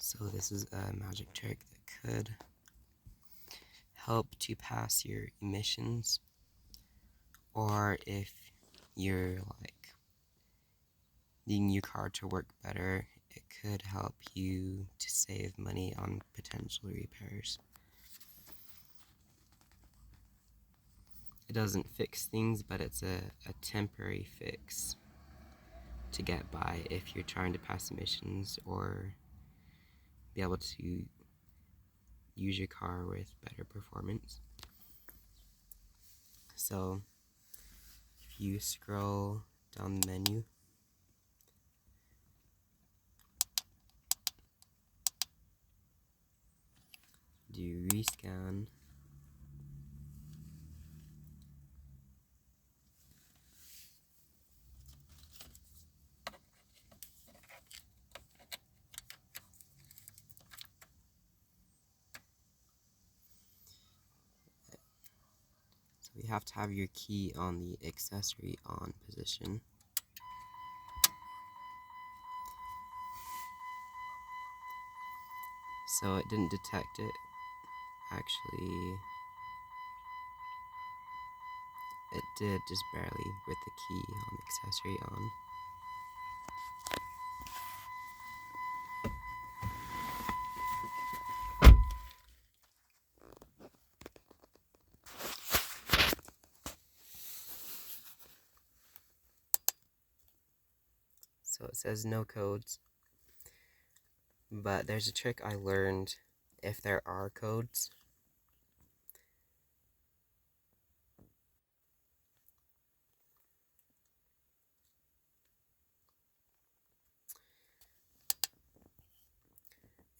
So this is a magic trick that could help to pass your emissions, or if you're like needing your car to work better, it could help you to save money on potential repairs. It doesn't fix things, but it's a temporary fix to get by if you're trying to pass emissions or be able to use your car with better performance. So if you scroll down the menu, do rescan, so you have to have your key on the accessory on position. So it didn't detect it. Actually, it did just barely with the key on the accessory on. So it says no codes, but there's a trick I learned if there are codes.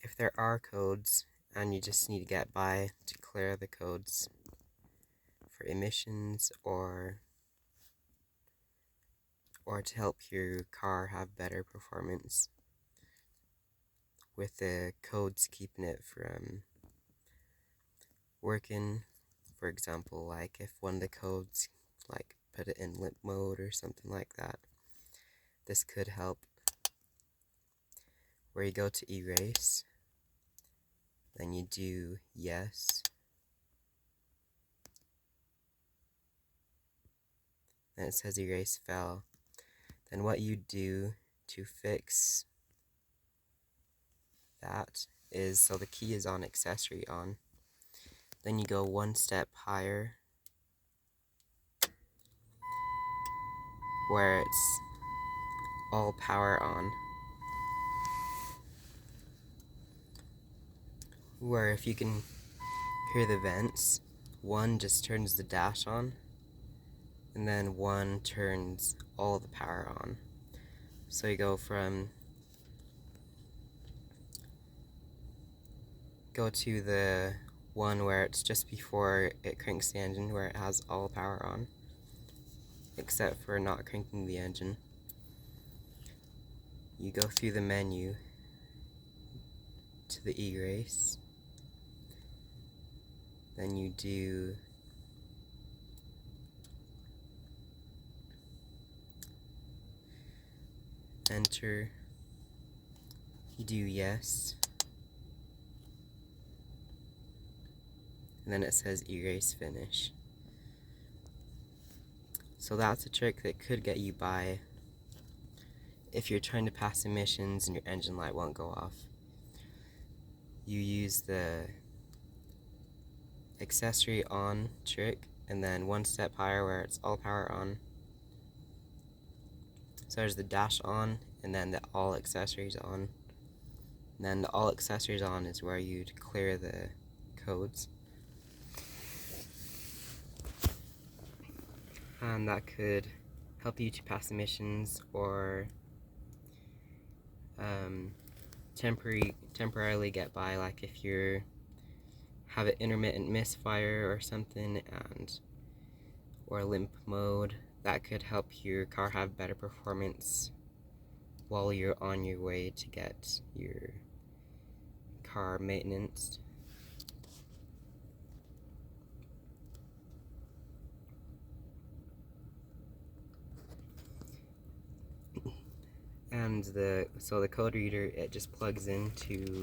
If there are codes and you just need to get by to clear the codes for emissions or to help your car have better performance, with the codes keeping it from working. For example, like if one of the codes like put it in limp mode or something like that, this could help. Where you go to erase, then you do yes, then it says erase fell. Then what you do to fix that is, so the key is on accessory on, then you go one step higher where it's all power on, where if you can hear the vents, one just turns the dash on and then one turns all the power on. So you go to the one where it's just before it cranks the engine, where it has all power on, except for not cranking the engine. You go through the menu to the erase, then you do enter, you do yes, and then it says erase finish. So that's a trick that could get you by if you're trying to pass emissions and your engine light won't go off. You use the accessory on trick and then one step higher where it's all power on. So there's the dash on and then the all accessories on. And then the all accessories on is where you'd clear the codes. And that could help you to pass emissions or temporarily get by, like if you have an intermittent misfire or something, or limp mode, that could help your car have better performance while you're on your way to get your car maintenance. And the code reader, it just plugs into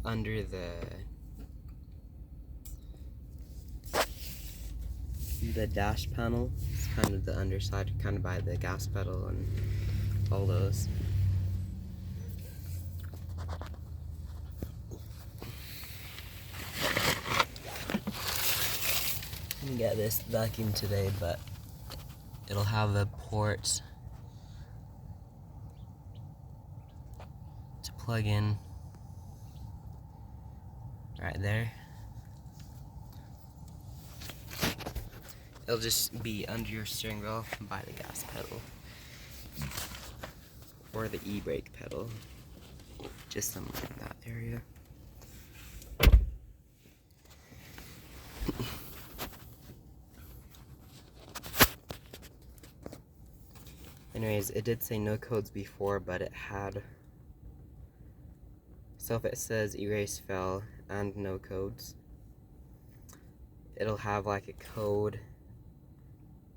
under the dash panel. It's kind of the underside, kind of by the gas pedal and all those. I didn't get this vacuum today, but it'll have a port to plug in right there. It'll just be under your steering wheel by the gas pedal or the e-brake pedal, just somewhere in that area. Anyways, it did say no codes before, but it had, so if it says erase fail and no codes, it'll have like a code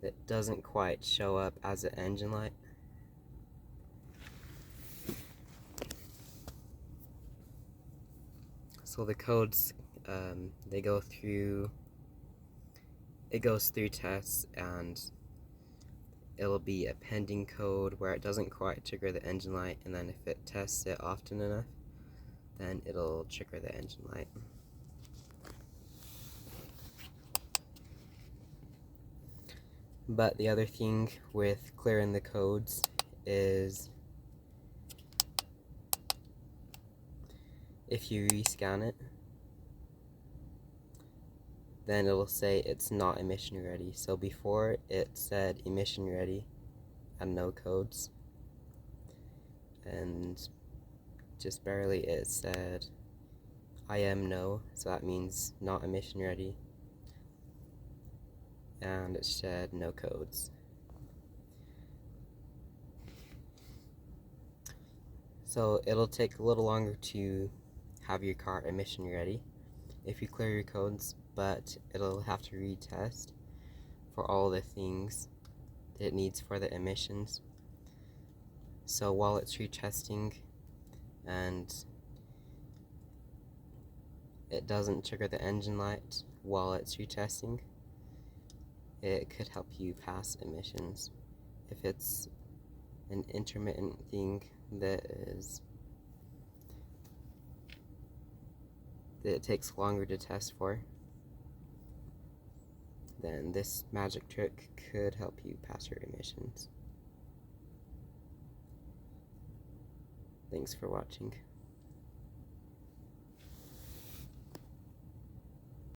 that doesn't quite show up as an engine light. So the codes, it goes through tests, and it'll be a pending code where it doesn't quite trigger the engine light, and then if it tests it often enough, then it'll trigger the engine light. But the other thing with clearing the codes is if you rescan it, then it'll say it's not emission ready. So before it said emission ready and no codes, and just barely it said IM no, so that means not emission ready, and it said no codes. So it'll take a little longer to have your car emission ready if you clear your codes, but it'll have to retest for all the things it needs for the emissions. So while it's retesting and it doesn't trigger the engine light while it's retesting, it could help you pass emissions. If it's an intermittent thing that it takes longer to test for, then this magic trick could help you pass your emissions. Thanks for watching.